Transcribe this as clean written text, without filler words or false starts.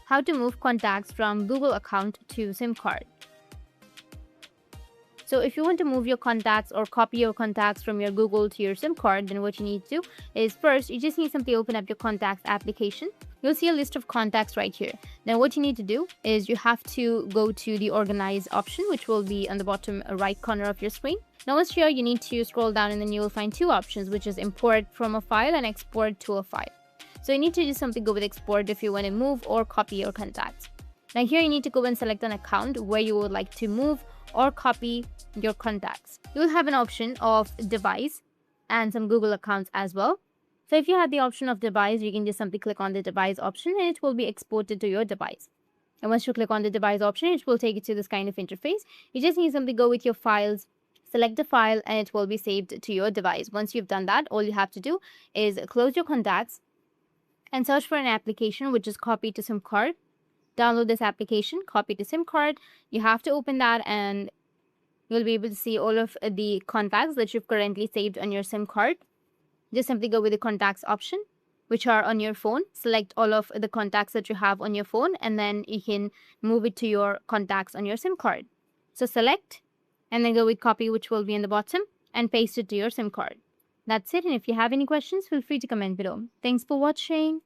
how to move contacts from Google account to SIM card. So if you want to move your contacts or copy your contacts from your Google to your SIM card, then what you need to do is first, you just need to simply open up your contacts application. You'll see a list of contacts right here. Now what you need to do is you have to go to the organize option, which will be on the bottom right corner of your screen. Now once here, you need to scroll down and then you will find two options, which is import from a file and export to a file. So you need to just simply go with export if you want to move or copy your contacts. Now here you need to go and select an account where you would like to move or copy your contacts. You will have an option of device and some Google accounts as well. So if you have the option of device, you can just simply click on the device option and it will be exported to your device. And once you click on the device option, it will take you to this kind of interface. You just need to simply go with your files, select the file, and it will be saved to your device. Once you've done that, all you have to do is close your contacts and search for an application which is copy to SIM card. Download this application, copy to SIM card. You have to open that and you'll be able to see all of the contacts that you've currently saved on your SIM card. Just simply go with the contacts option, which are on your phone. Select all of the contacts that you have on your phone and then you can move it to your contacts on your SIM card. So select and then go with copy, which will be in the bottom, and paste it to your SIM card. That's it. And if you have any questions, feel free to comment below. Thanks for watching.